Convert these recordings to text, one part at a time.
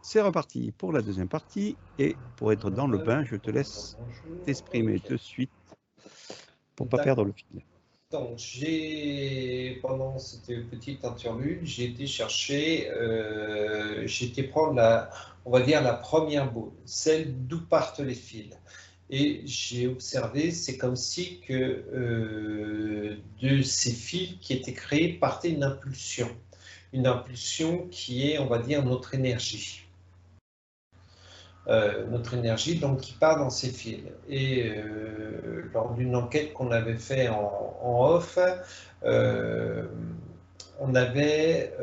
C'est reparti pour la deuxième partie. Et pour être dans le bain, je te laisse t'exprimer de suite pour ne pas perdre le fil. Donc, pendant cette petite interlude, j'ai été chercher, j'ai été prendre on va dire la première boule, celle d'où partent les fils. Et j'ai observé, c'est comme si de ces fils qui étaient créés partait une impulsion qui est, on va dire, notre énergie. Notre énergie donc qui part dans ces fils. Et lors d'une enquête qu'on avait fait en off, on avait,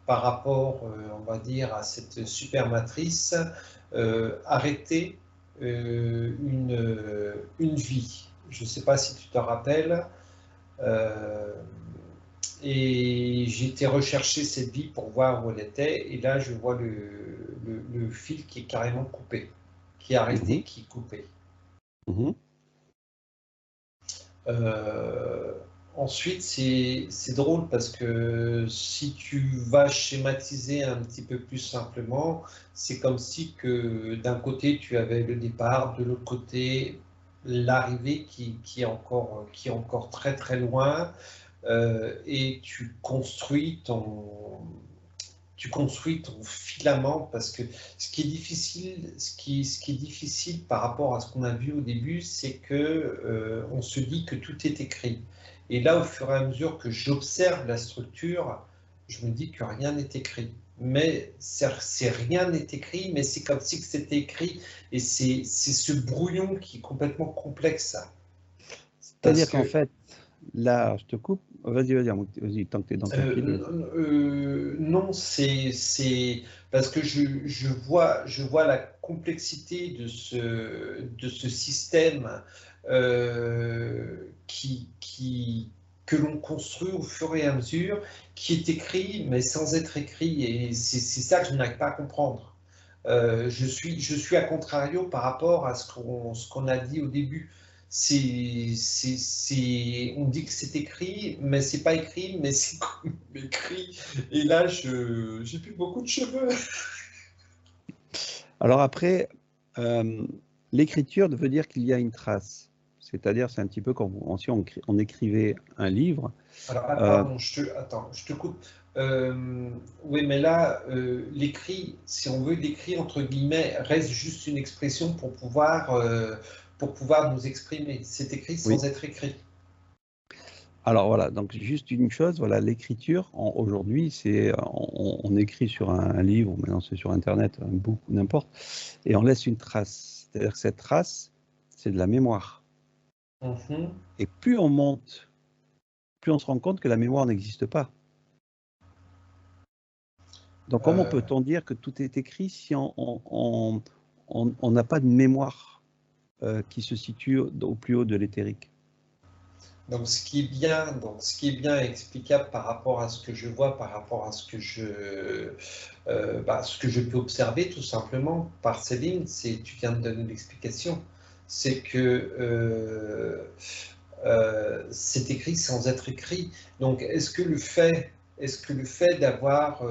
par rapport, on va dire, à cette super matrice, arrêté une vie. Je ne sais pas si tu te rappelles. Et j'ai été rechercher cette vie pour voir où elle était. Et là, je vois le fil qui est carrément coupé, qui est arrêté, qui est coupé. Ensuite, c'est drôle parce que si tu vas schématiser un petit peu plus simplement, c'est comme si que d'un côté tu avais le départ, de l'autre côté l'arrivée qui est encore très très loin, et tu construis ton filament, parce que ce qui est difficile par rapport à ce qu'on a vu au début, c'est que on se dit que tout est écrit. Et là, au fur et à mesure que j'observe la structure, je me dis que rien n'est écrit. Mais c'est rien n'est écrit, mais c'est comme si c'était écrit, et c'est ce brouillon qui est complètement complexe. C'est-à-dire qu'en fait, là, je te coupe. Vas-y, tant que tu es dans ton fil. Non, c'est parce que je vois la complexité de ce système que l'on construit au fur et à mesure, qui est écrit, mais sans être écrit. Et c'est ça que je n'arrive pas à comprendre. Je suis à contrario par rapport à ce qu'on a dit au début. On dit que c'est écrit, mais c'est pas écrit, mais c'est écrit. Et là, j'ai plus beaucoup de cheveux. Alors après, l'écriture veut dire qu'il y a une trace. C'est-à-dire, c'est un petit peu comme si on écrivait un livre. Alors, pardon, je te coupe. Oui, mais là, l'écrit, si on veut, l'écrit, entre guillemets, reste juste une expression pour pouvoir nous exprimer. C'est écrit sans être écrit. Alors voilà, donc juste une chose, voilà, l'écriture, aujourd'hui, c'est on écrit sur un livre, maintenant c'est sur Internet, un book, n'importe, et on laisse une trace. C'est-à-dire que cette trace, c'est de la mémoire. Et plus on monte, plus on se rend compte que la mémoire n'existe pas. Donc comment peut-on dire que tout est écrit si on n'a pas de mémoire qui se situe au plus haut de l'éthérique? Donc, ce qui est bien explicable par rapport à ce que je vois, par rapport à ce que je peux observer tout simplement par ces lignes, tu viens de donner l'explication, c'est que c'est écrit sans être écrit. Donc, est-ce que le fait d'avoir,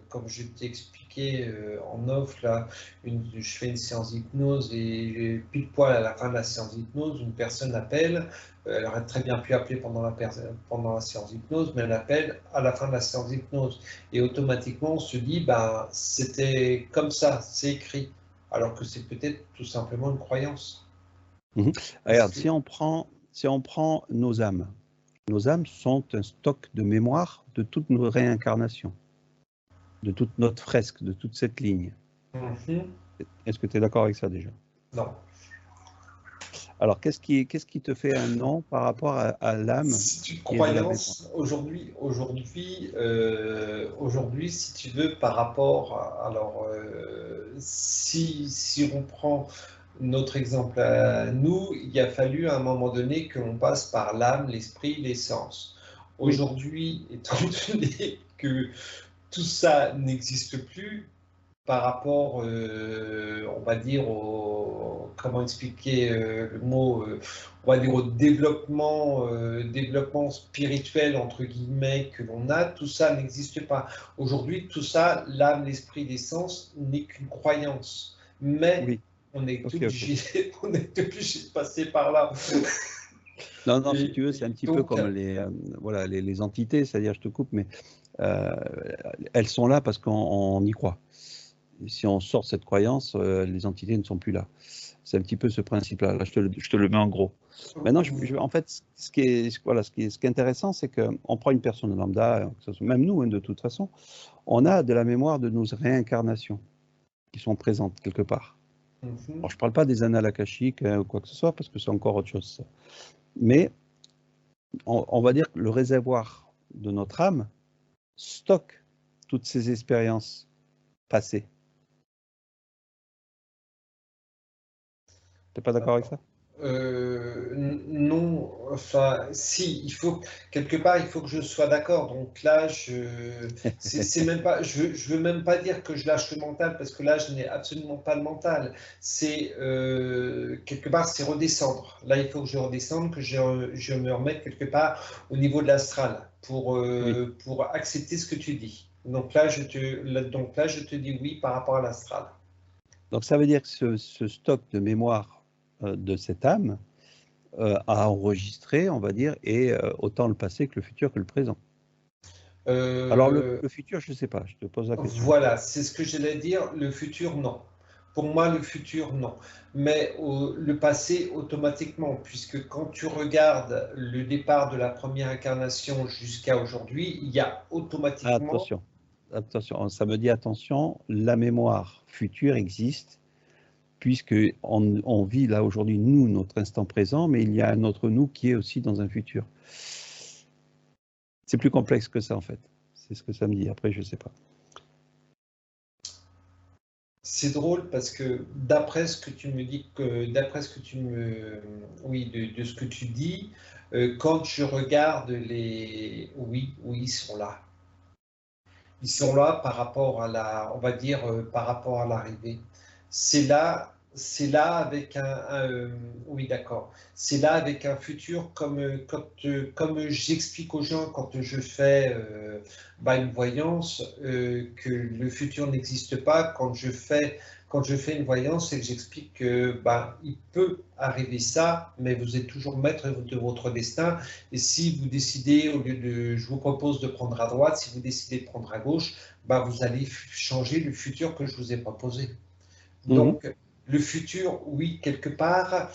comme je t'ai expliqué en off, là, je fais une séance d'hypnose et pile poil à la fin de la séance d'hypnose, une personne appelle, elle aurait très bien pu appeler pendant la séance d'hypnose, mais elle appelle à la fin de la séance d'hypnose. Et automatiquement, on se dit, ben, c'était comme ça, c'est écrit. Alors que c'est peut-être tout simplement une croyance. Regarde, si on prend nos âmes sont un stock de mémoire de toutes nos réincarnations, de toute notre fresque, de toute cette ligne. Est-ce que tu es d'accord avec ça déjà? Non. Alors, qu'est-ce qui te fait un non par rapport à l'âme? C'est une croyance aujourd'hui, si tu veux, par rapport à, alors, si on prend notre exemple à nous, il a fallu à un moment donné que l'on passe par l'âme, l'esprit, l'essence. Aujourd'hui, étant donné que tout ça n'existe plus, par rapport, on va dire, comment expliquer le mot, on va dire au développement, développement spirituel, entre guillemets, que l'on a, tout ça n'existe pas. Aujourd'hui, tout ça, l'âme, l'esprit, l'essence, n'est qu'une croyance. Mais Oui, on est ok, ok. obligé, on est obligé de passer par là. Non, non, si Et, tu veux, c'est un et petit peu donc, comme voilà, les entités, c'est-à-dire, je te coupe, mais euh, elles sont là parce qu'on y croit. Et si on sort cette croyance, les entités ne sont plus là. C'est un petit peu ce principe-là. Là, je te le mets en gros. Maintenant, en fait, voilà, ce qui est intéressant, c'est qu'on prend une personne lambda, même nous, hein, de toute façon, on a de la mémoire de nos réincarnations qui sont présentes quelque part. Alors, je ne parle pas des annales akashiques ou quoi que ce soit, parce que c'est encore autre chose. Ça. Mais on va dire que le réservoir de notre âme stocke toutes ces expériences passées. Tu n'es pas d'accord avec ça? Non, enfin, si, il faut, quelque part, il faut que je sois d'accord. Donc là, c'est même pas, je veux même pas dire que je lâche le mental parce que là, je n'ai absolument pas le mental. C'est, quelque part, c'est redescendre. Là, il faut que je redescende, que je me remette quelque part au niveau de l'astral Oui. pour accepter ce que tu dis. Donc là, donc là, je te dis oui par rapport à l'astral. Donc ça veut dire que ce stock de mémoire de cette âme a enregistré, on va dire, et autant le passé que le futur que le présent. Alors Euh, le futur, je ne sais pas, je te pose la question. Voilà, c'est ce que j'allais dire. Le futur, non. Pour moi, le futur, non. Mais le passé, automatiquement, puisque quand tu regardes le départ de la première incarnation jusqu'à aujourd'hui, il y a Ah, automatiquement. attention, attention, ça me dit attention, la mémoire future existe, puisque on vit là aujourd'hui, nous, notre instant présent, mais il y a un autre nous qui est aussi dans un futur. C'est plus complexe que ça, en fait. C'est ce que ça me dit. Après, je ne sais pas. C'est drôle parce que d'après ce que tu me dis, d'après ce que tu me, oui, de ce que tu dis, quand je regarde oui, oui, ils sont là. Ils sont là par rapport à on va dire, par rapport à l'arrivée. C'est là avec oui, d'accord. C'est là avec un futur comme j'explique aux gens quand je fais une voyance que le futur n'existe pas. Quand je fais une voyance, c'est que j'explique que il peut arriver ça, mais vous êtes toujours maître de votre destin. Et si vous décidez, au lieu de, je vous propose de prendre à droite, si vous décidez de prendre à gauche, vous allez changer le futur que je vous ai proposé. Mhm. Donc, le futur, oui, quelque part,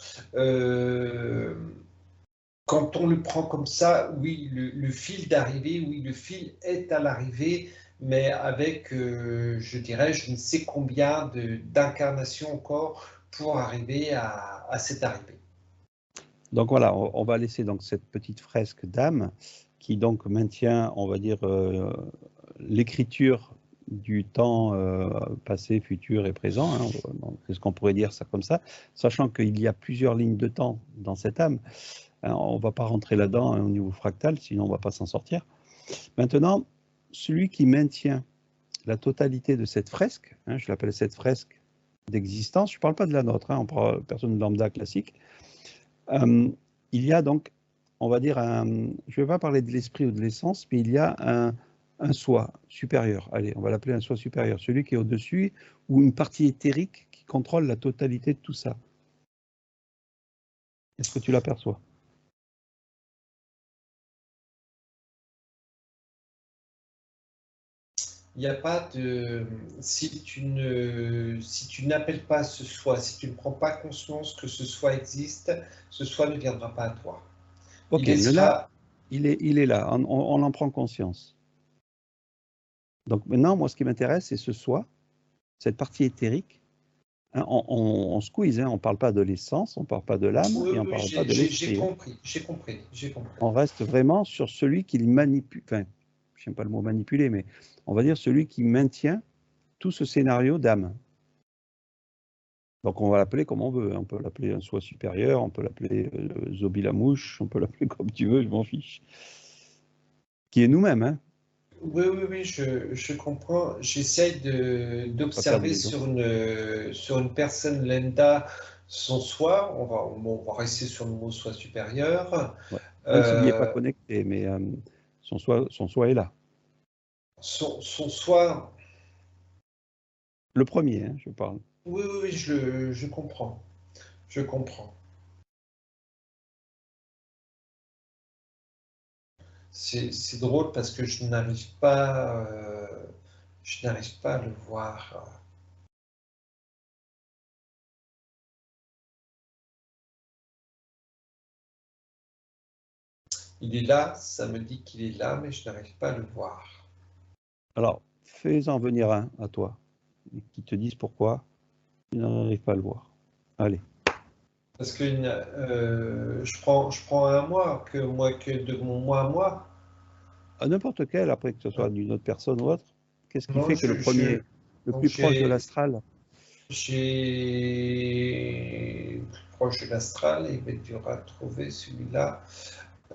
quand on le prend comme ça, oui, le fil d'arrivée, oui, le fil est à l'arrivée, mais avec, je dirais, je ne sais combien d'incarnations encore pour arriver à cette arrivée. Donc voilà, on va laisser donc cette petite fresque d'âme qui donc maintient, on va dire, l'écriture du temps passé, futur et présent. Hein, est-ce qu'on pourrait dire ça comme ça, sachant qu'il y a plusieurs lignes de temps dans cette âme. Hein, on ne va pas rentrer là-dedans hein, au niveau fractal, sinon on ne va pas s'en sortir. Maintenant, celui qui maintient la totalité de cette fresque, hein, je l'appelle cette fresque d'existence, je ne parle pas de la nôtre, hein, on parle de personne lambda classique, il y a donc, on va dire, je ne vais pas parler de l'esprit ou de l'essence, mais il y a un soi supérieur. Allez, on va l'appeler un soi supérieur, celui qui est au-dessus, ou une partie éthérique qui contrôle la totalité de tout ça. Est-ce que tu l'aperçois? Il n'y a pas de. Si tu n'appelles pas ce soi, si tu ne prends pas conscience que ce soi existe, ce soi ne viendra pas à toi. Il Ok, mais là, laissera. il est là, on en prend conscience. Donc maintenant, moi, ce qui m'intéresse, c'est ce soi, cette partie éthérique. Hein, on squeeze, hein, on ne parle pas de l'essence, on ne parle pas de l'âme Oui, et on ne oui, parle pas de j'ai l'esprit. Hein. compris, j'ai compris, j'ai compris. On reste vraiment sur celui qui manipule, enfin, je n'aime pas le mot manipuler, mais on va dire celui qui maintient tout ce scénario d'âme. Donc on va l'appeler comme on veut. On peut l'appeler un soi supérieur, on peut l'appeler Zobi la mouche, on peut l'appeler comme tu veux, je m'en fiche. Qui est nous-mêmes. Hein. Oui, oui, oui, je comprends. J'essaye Pas perdre d'observer les gens. sur une personne lambda son soi. On va rester sur le mot soi supérieur. Ouais. Même s'il n'y est pas Euh, connecté, mais son soi est là. son soi, Le premier, hein, je parle. oui, oui, oui, je comprends. Je comprends. C'est drôle parce que je n'arrive pas à le voir. Il est là, ça me dit qu'il est là, mais je n'arrive pas à le voir. Alors, fais-en venir un à toi, qui te dise pourquoi tu n'arrives pas à le voir. Allez. Parce que je prends un mois, que de mon mois à moi. À n'importe quel, après que ce soit d'une autre personne ou autre, qu'est-ce qui Non, fait que le premier, le donc plus proche de l'astral, j'ai plus proche de l'astral, il va être dur à trouver celui-là.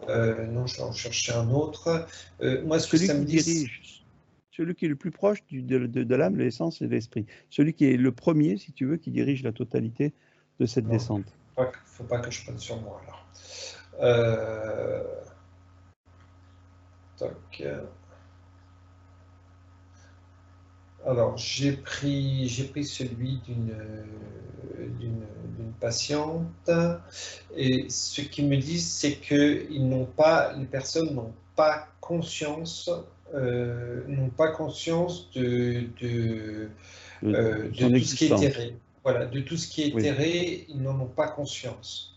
Non, je vais en chercher un autre. Moi, ce que celui ça me qui dit, dirige, celui qui est le plus proche de l'âme, de l'essence et de l'esprit, celui qui est le premier, si tu veux, qui dirige la totalité de cette non, descente. faut pas que je prenne sur moi alors. Euh, Toc. Alors, j'ai pris celui d'une patiente, et ce qu'ils me disent, c'est que les personnes n'ont pas conscience De de son tout ce qui est existence. éthéré. Voilà, de tout ce qui est Oui. éthéré, ils n'en ont pas conscience.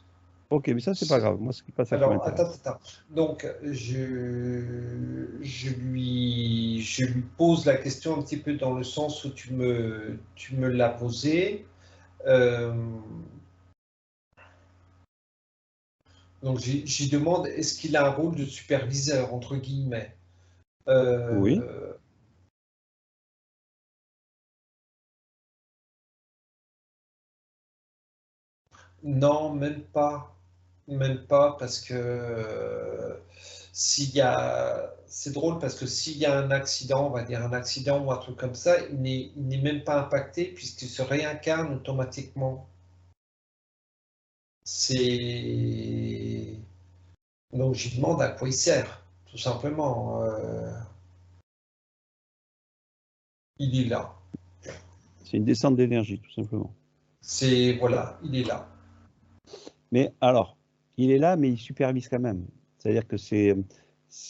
Ok, mais ça, c'est pas grave. Moi, c'est pas ça qui Alors, m'intéresse. attends. Donc, je lui pose la question un petit peu dans le sens où tu me l'as posé. Euh, donc, j'y demande, est-ce qu'il a un rôle de superviseur, entre guillemets? Oui. Euh, non, même pas. Même pas, parce que c'est drôle parce que s'il y a un accident, on va dire un accident ou un truc comme ça, il n'est même pas impacté puisqu'il se réincarne automatiquement. C'est donc j'y demande à quoi il sert, tout simplement. Il est là. C'est une descente d'énergie, tout simplement. C'est voilà, il est là. Mais alors, il est là, mais il supervise quand même. C'est-à-dire que c'est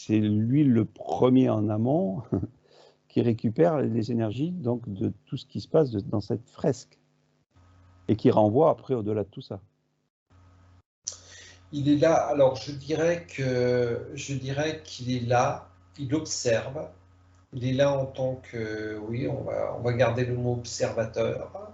lui le premier en amont qui récupère les énergies donc de tout ce qui se passe dans cette fresque et qui renvoie après au-delà de tout ça. Il est là. Alors je dirais qu'il est là. Il observe. Il est là en tant que, oui, on va garder le mot observateur.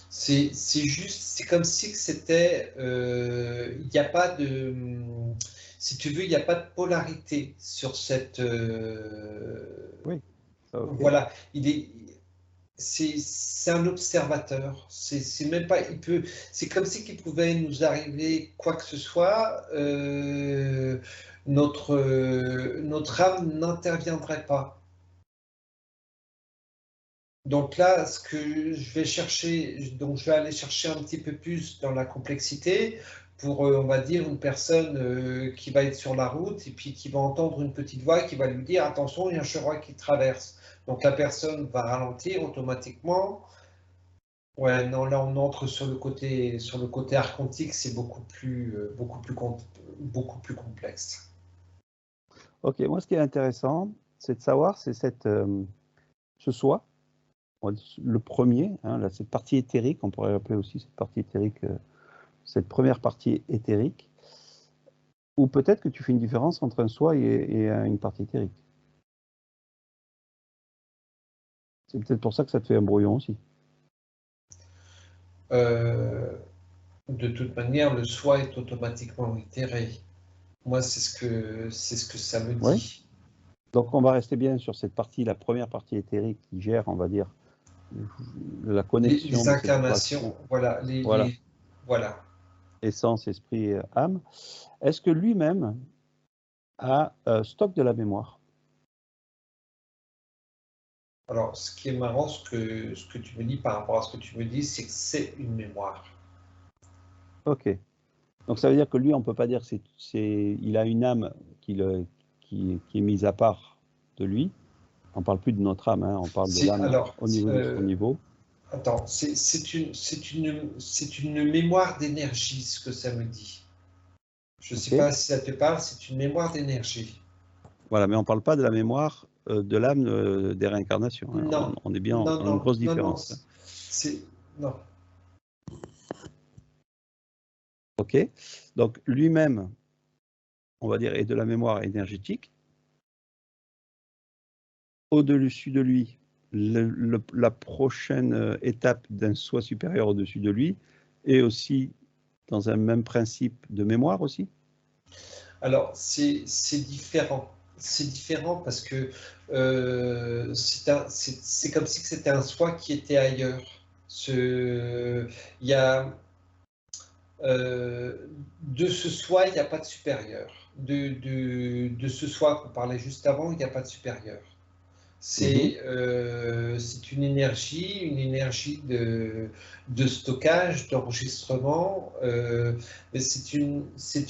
C'est juste, c'est comme si c'était, il n'y a pas de, si tu veux, il n'y a pas de polarité sur cette, Oui, ça, ok. voilà, c'est un observateur. C'est même pas, c'est comme si qu'il pouvait nous arriver quoi que ce soit, notre âme n'interviendrait pas. Donc là, ce que je vais chercher, donc je vais aller chercher un petit peu plus dans la complexité pour, on va dire, une personne qui va être sur la route et puis qui va entendre une petite voix qui va lui dire, attention, il y a un chevreuil qui traverse. Donc la personne va ralentir automatiquement. Ouais, non, là on entre sur le côté archontique, c'est beaucoup plus complexe. Ok, moi ce qui est intéressant, c'est de savoir, c'est ce soi, le premier, hein, là, cette partie éthérique, on pourrait appeler aussi cette partie éthérique, cette première partie éthérique, ou peut-être que tu fais une différence entre un soi et une partie éthérique. C'est peut-être pour ça que ça te fait un brouillon aussi. Euh, de toute manière, le soi est automatiquement itéré. Moi, c'est ce que ça me Oui. dit. Donc on va rester bien sur cette partie, la première partie éthérique qui gère, on va dire, la connexion Les de cette incarnations, vibration. voilà, Voilà. Voilà. essence, esprit, âme. Est-ce que lui-même a stock de la mémoire? Alors, ce qui est marrant, ce que tu me dis par rapport à ce que tu me dis, c'est que c'est une mémoire. Ok. Donc ça veut dire que lui, on ne peut pas dire il a une âme qui est mise à part de lui. On ne parle plus de notre âme, hein, on parle de l'âme Alors, au niveau de son niveau. attends, c'est une mémoire d'énergie, ce que ça me dit. Je ne sais pas si ça te parle, c'est une mémoire d'énergie. Voilà, mais on ne parle pas de la mémoire de l'âme des réincarnations. Hein. Non, On est bien non, dans une non, grosse non, non, différence. Hein. non. Ok. Donc lui-même, on va dire, est de la mémoire énergétique. Au-dessus de lui, la prochaine étape d'un soi supérieur au-dessus de lui est aussi dans un même principe de mémoire aussi. Alors, c'est différent. C'est différent parce que c'est comme si c'était un soi qui était ailleurs. Il y a, de ce soi, il n'y a pas de supérieur. De ce soi qu'on parlait juste avant, il n'y a pas de supérieur. C'est une énergie de stockage, d'enregistrement, mais c'est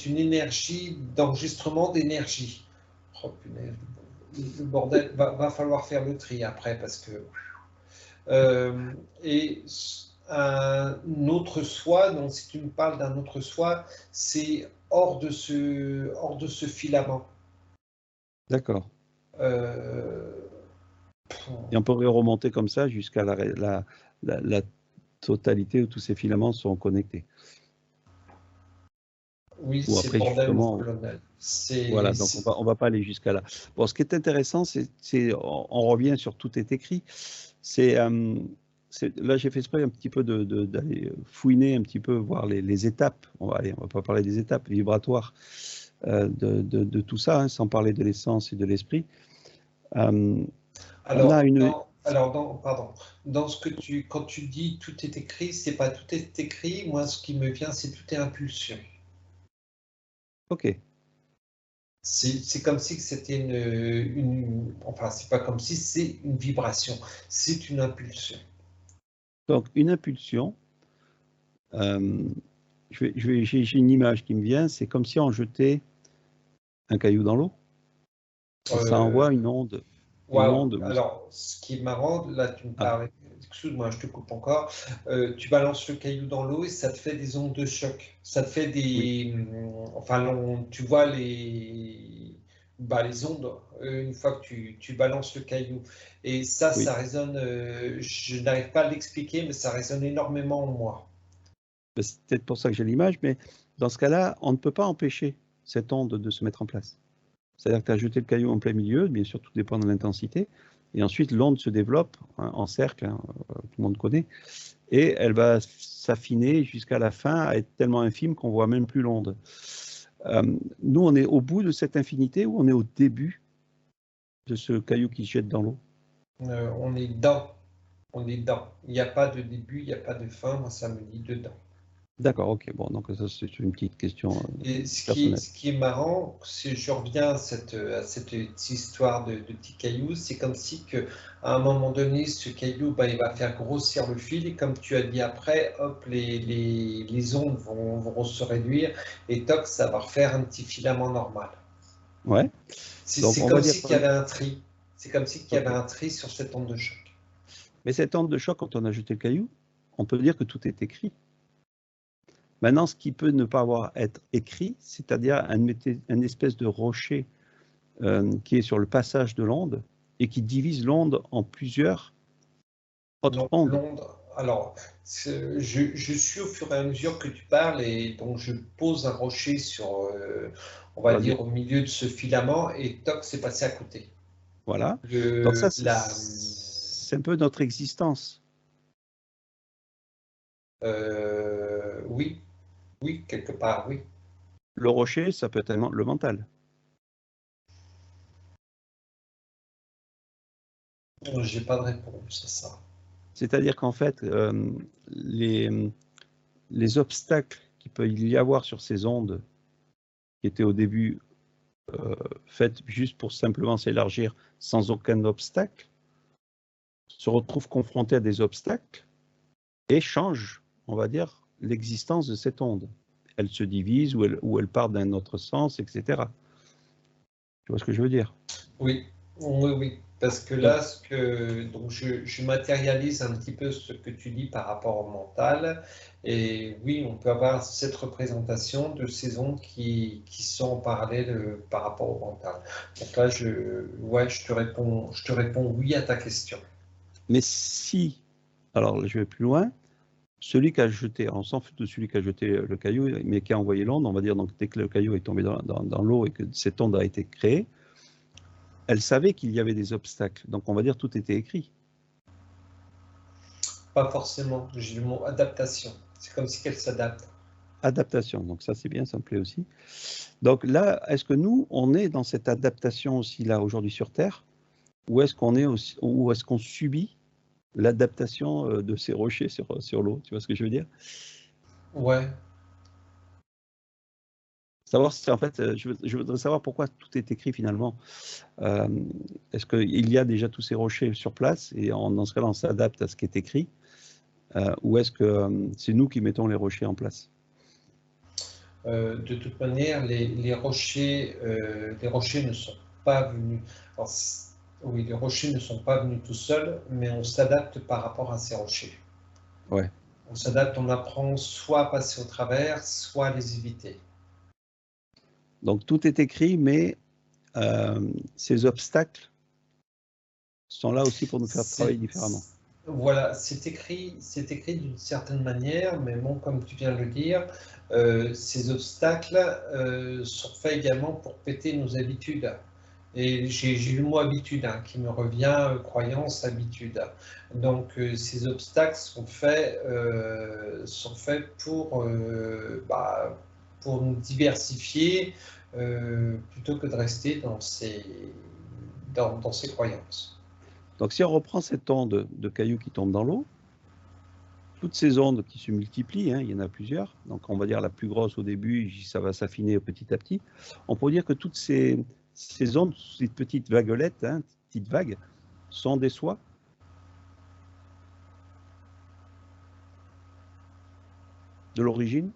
une énergie d'enregistrement d'énergie. Oh punaise, le bordel, va falloir faire le tri après parce que. Et un autre soi, donc si tu me parles d'un autre soi, c'est hors de ce filament. D'accord. Euh, Et on pourrait remonter comme ça jusqu'à la totalité où tous ces filaments sont connectés. Oui, Ou c'est après, bordel ou justement, colonel. voilà, donc on va pas aller jusqu'à là. Bon, ce qui est intéressant, on revient sur tout est écrit. Là, j'ai fait exprès un petit peu d'aller fouiner un petit peu, voir les étapes. On va pas parler des étapes vibratoires de tout ça, hein, sans parler de l'essence et de l'esprit. On a une. Pardon, quand tu dis tout est écrit, c'est pas tout est écrit. Moi, ce qui me vient, c'est tout est impulsion. Ok. C'est comme si c'était enfin, c'est pas comme si c'est une vibration, c'est une impulsion. Donc, une impulsion. J'ai une image qui me vient. C'est comme si on jetait un caillou dans l'eau et ça Euh, envoie une onde. Une Waouh! onde. Alors, ce qui est marrant, là, tu me Ah, parles, excuse-moi, je te coupe encore. Tu balances le caillou dans l'eau et ça te fait des ondes de choc. Ça te fait oui, enfin, tu vois les ondes une fois que tu balances le caillou. Et oui. ça résonne, je n'arrive pas à l'expliquer, mais ça résonne énormément en moi. Ben, c'est peut-être pour ça que j'ai l'image, mais dans ce cas-là, on ne peut pas empêcher cette onde de se mettre en place. C'est-à-dire que tu as jeté le caillou en plein milieu, bien sûr, tout dépend de l'intensité, et ensuite l'onde se développe hein, en cercle, hein, tout le monde connaît, et elle va s'affiner jusqu'à la fin, à être tellement infime qu'on voit même plus l'onde. Nous, on est au bout de cette infinité ou on est au début de ce caillou qui se jette dans l'eau? On est dedans, on est dedans. Il n'y a pas de début, il n'y a pas de fin. Moi, ça me dit dedans. D'accord, ok, bon, donc ça c'est une petite question Et personnelle. ce qui est marrant, si je reviens à cette histoire de petit caillou, c'est comme si que, à un moment donné, ce caillou, ben, il va faire grossir le fil et comme tu as dit après, hop, les ondes vont se réduire et toc, ça va refaire un petit filament normal. Ouais, donc C'est on va comme dire si qu'il y qu'on est. avait un tri. C'est comme si qu'il y avait Ok. un tri sur cette onde de choc. Mais cette onde de choc, quand on a jeté le caillou, on peut dire que tout est écrit. Maintenant, ce qui peut ne pas avoir être écrit, c'est-à-dire un espèce de rocher qui est sur le passage de l'onde et qui divise l'onde en plusieurs autres Non, ondes. Londres. Alors, je suis au fur et à mesure que tu parles et donc je pose un rocher sur, on va dire, au milieu de ce filament et toc, c'est passé à côté. Voilà. Donc ça, La, c'est un peu notre existence. oui, oui, quelque part, oui. Le rocher, ça peut être le mental. J'ai pas de réponse à ça. C'est-à-dire qu'en fait, les, les obstacles qu'il peut y avoir sur ces ondes, qui étaient au début faites juste pour simplement s'élargir sans aucun obstacle, se retrouvent confrontés à des obstacles et changent, on va dire, l'existence de cette onde. Elle se divise ou elle part d'un autre sens, etc. Tu vois ce que je veux dire? Oui, oui, oui. Parce que là, donc je matérialise un petit peu ce que tu dis par rapport au mental. Et oui, on peut avoir cette représentation de ces ondes qui sont en parallèle par rapport au mental. Donc là, ouais, je te réponds oui à ta question. Mais si, alors je vais plus loin, celui qui a jeté, on s'en fout de celui qui a jeté le caillou, mais qui a envoyé l'onde, on va dire, donc dès que le caillou est tombé dans l'eau et que cette onde a été créée, elle savait qu'il y avait des obstacles. Donc on va dire tout était écrit. Pas forcément, j'ai le mot adaptation. C'est comme si qu'elle s'adapte. Adaptation, donc ça c'est bien, ça me plaît aussi. Donc là, est-ce que nous, on est dans cette adaptation aussi là aujourd'hui sur Terre, ou est-ce qu'on est aussi, ou est-ce qu'on subit l'adaptation de ces rochers sur l'eau? Tu vois ce que je veux dire? Ouais. Savoir si en fait, je voudrais savoir pourquoi tout est écrit finalement. Est-ce qu'il y a déjà tous ces rochers sur place et dans ce cas-là, on s'adapte à ce qui est écrit, ou est-ce que c'est nous qui mettons les rochers en place? De toute manière, les rochers ne sont pas venus. Alors, oui, les rochers ne sont pas venus tout seuls, mais on s'adapte par rapport à ces rochers. Ouais. On s'adapte, on apprend soit à passer au travers, soit à les éviter. Donc tout est écrit, mais ces obstacles sont là aussi pour nous faire travailler différemment. Voilà, c'est écrit d'une certaine manière, mais bon, comme tu viens de le dire, ces obstacles sont faits également pour péter nos habitudes. Et j'ai le mot habitude qui me revient, croyance, habitude. Donc ces obstacles sont faits pour nous diversifier plutôt que de rester dans ces croyances. Donc si on reprend cette onde de cailloux qui tombe dans l'eau, toutes ces ondes qui se multiplient, hein, il y en a plusieurs, donc on va dire la plus grosse au début, ça va s'affiner petit à petit, on peut dire que toutes ces ondes, ces petites vaguelettes, hein, petites vagues, sont des soies. De l'origine.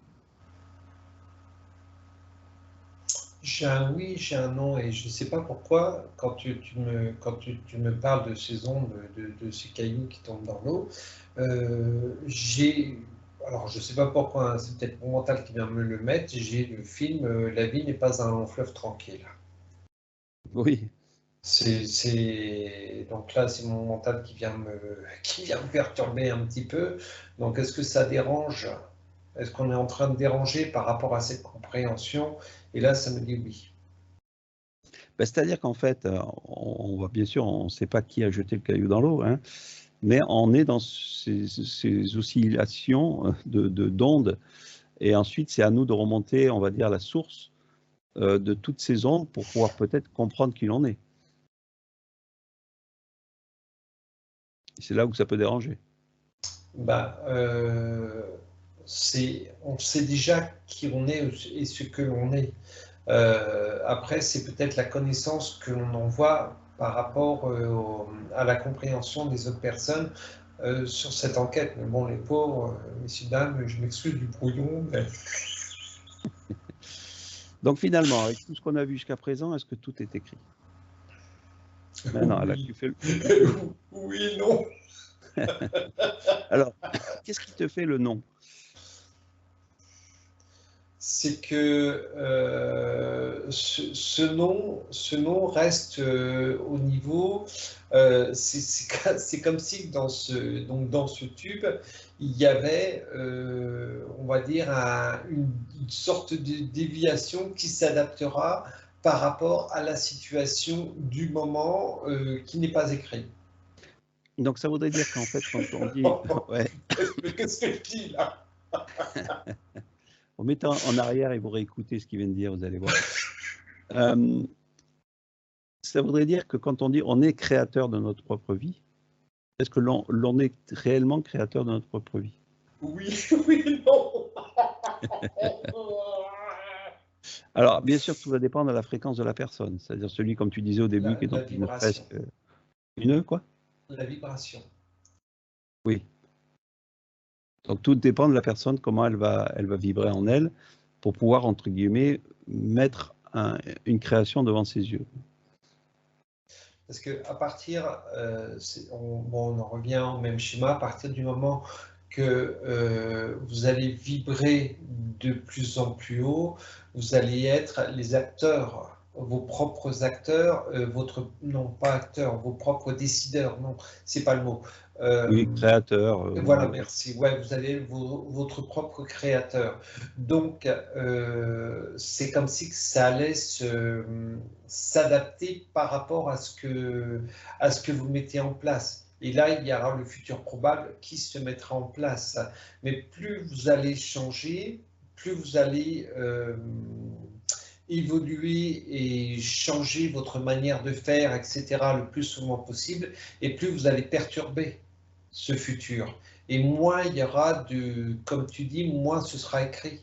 Oui, j'ai un nom et je ne sais pas pourquoi, quand tu me parles de ces ondes, de ces cailloux qui tombent dans l'eau, alors je ne sais pas pourquoi, hein, c'est peut-être mon mental qui vient me le mettre, j'ai le film La vie n'est pas un long fleuve tranquille. Oui. Donc là, c'est mon mental qui vient me perturber un petit peu. Donc est-ce que ça dérange? Est-ce qu'on est en train de déranger par rapport à cette compréhension? Et là, ça me dit oui. Ben, c'est-à-dire qu'en fait, on va bien sûr, on ne sait pas qui a jeté le caillou dans l'eau, hein, mais on est dans ces oscillations d'ondes, et ensuite c'est à nous de remonter, on va dire, la source de toutes ces ondes pour pouvoir peut-être comprendre qui l'on est. C'est là où ça peut déranger. Bah, on sait déjà qui on est et ce que l'on est. Après, c'est peut-être la connaissance que l'on envoie par rapport à la compréhension des autres personnes sur cette enquête. Mais bon, les pauvres, messieurs, dames, je m'excuse du brouillon. Mais... Donc finalement, avec tout ce qu'on a vu jusqu'à présent, est-ce que tout est écrit? Maintenant, là, Oui. tu fais le... Oui, non. Alors, qu'est-ce qui te fait le non? C'est que ce nom reste au niveau. C'est comme si dans ce tube, il y avait, on va dire, une sorte de déviation qui s'adaptera par rapport à la situation du moment qui n'est pas écrit. Donc ça voudrait dire qu'en fait, quand on dit... Ouais. Qu'est-ce que je dis là? Vous mettez en arrière et vous réécoutez ce qu'il vient de dire, vous allez voir. Ça voudrait dire que quand on dit on est créateur de notre propre vie, est-ce que l'on est réellement créateur de notre propre vie? Oui, oui, non. Alors, bien sûr, tout va dépendre de la fréquence de la personne. C'est-à-dire celui, comme tu disais au début, qui est dans La une vibration. fresque. Une quoi? La vibration. Oui. Donc, tout dépend de la personne, comment elle va vibrer en elle pour pouvoir, entre guillemets, mettre une création devant ses yeux. Parce qu'à partir, on en revient au même schéma, à partir du moment que vous allez vibrer de plus en plus haut, vous allez être les acteurs, vos propres acteurs, non pas acteurs, vos propres décideurs, non, c'est pas le mot. Oui, créateur. Voilà, merci. Ouais, vous allez être votre propre créateur. Donc, c'est comme si ça allait s'adapter par rapport à ce que vous mettez en place. Et là, il y aura le futur probable qui se mettra en place. Mais plus vous allez changer, plus vous allez évoluer et changer votre manière de faire, etc., le plus souvent possible, et plus vous allez perturber ce futur. Et moins il y aura comme tu dis, moins ce sera écrit.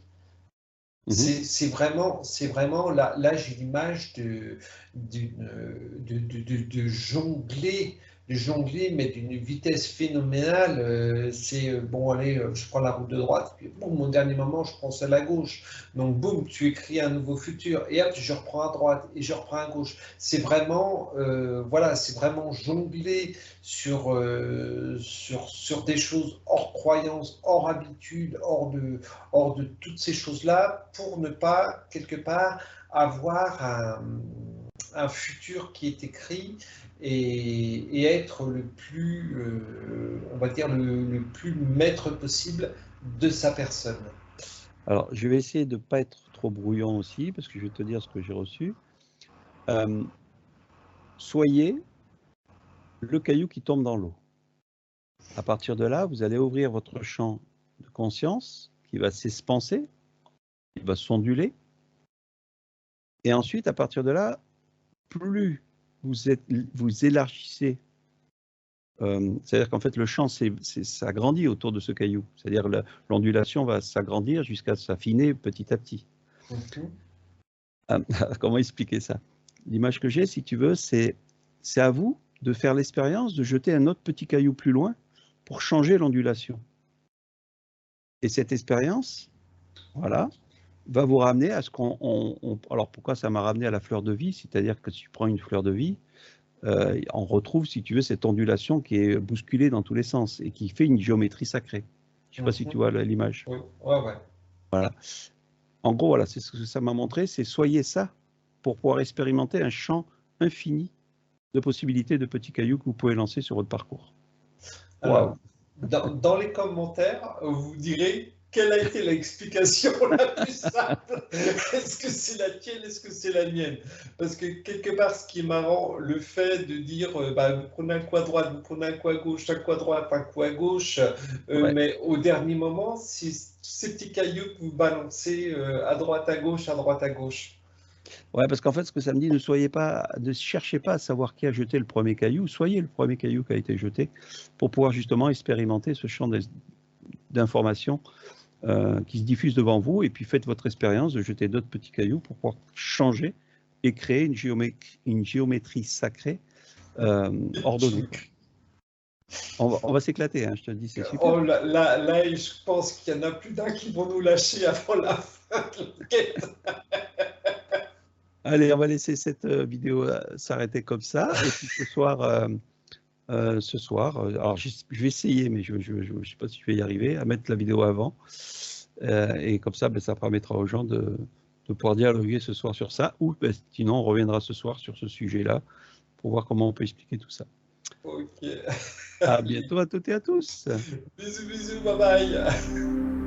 C'est vraiment là j'ai l'image de jongler, mais d'une vitesse phénoménale. C'est bon, allez, je prends la route de droite, puis boum, au dernier moment, je prends celle à gauche. Donc, boum, tu écris un nouveau futur, et hop, je reprends à droite et je reprends à gauche. C'est vraiment, voilà, c'est vraiment jongler sur des choses hors croyance, hors habitude, hors de toutes ces choses-là pour ne pas, quelque part, avoir un futur qui est écrit et être le plus, on va dire, le plus maître possible de sa personne. Alors, je vais essayer de ne pas être trop brouillon aussi, parce que je vais te dire ce que j'ai reçu. Soyez le caillou qui tombe dans l'eau. À partir de là, vous allez ouvrir votre champ de conscience qui va s'expanser, qui va s'onduler. Et ensuite, à partir de là, plus vous élargissez, c'est-à-dire qu'en fait, le champ s'agrandit autour de ce caillou. C'est-à-dire l'ondulation va s'agrandir jusqu'à s'affiner petit à petit. Comment expliquer ça? L'image que j'ai, si tu veux, c'est à vous de faire l'expérience de jeter un autre petit caillou plus loin pour changer l'ondulation. Et cette expérience, voilà, va vous ramener à ce alors pourquoi ça m'a ramené à la fleur de vie? C'est-à-dire que si tu prends une fleur de vie, on retrouve, si tu veux, cette ondulation qui est bousculée dans tous les sens et qui fait une géométrie sacrée. Je ne sais pas si tu vois l'image. Oui, ouais. Voilà. En gros, voilà, c'est ce que ça m'a montré, c'est soyez ça pour pouvoir expérimenter un champ infini de possibilités de petits cailloux que vous pouvez lancer sur votre parcours. Alors, dans les commentaires, vous direz quelle a été l'explication la plus simple. Est-ce que c'est la tienne, est-ce que c'est la mienne? Parce que quelque part, ce qui est marrant, le fait de dire vous prenez un coup à droite, vous prenez un coup à gauche, un coup à droite, un coup à gauche, mais au dernier moment, c'est ces petits cailloux que vous balancez à droite, à gauche, à droite, à gauche. Ouais, parce qu'en fait, ce que ça me dit, ne cherchez pas à savoir qui a jeté le premier caillou, soyez le premier caillou qui a été jeté pour pouvoir justement expérimenter ce champ d'informations qui se diffuse devant vous, et puis faites votre expérience de jeter d'autres petits cailloux pour pouvoir changer et créer une géométrie sacrée ordonnée. On va s'éclater, hein, je te le dis, c'est super. Oh, là, je pense qu'il y en a plus d'un qui vont nous lâcher avant la fin de l'enquête. Allez, on va laisser cette vidéo s'arrêter comme ça. Et puis ce soir, alors je vais essayer, mais je ne sais pas si je vais y arriver, à mettre la vidéo avant. Et comme ça, ça permettra aux gens de pouvoir dialoguer ce soir sur ça. Ou sinon, on reviendra ce soir sur ce sujet-là pour voir comment on peut expliquer tout ça. Ok. À bientôt à toutes et à tous. Bisous, bisous, bye bye.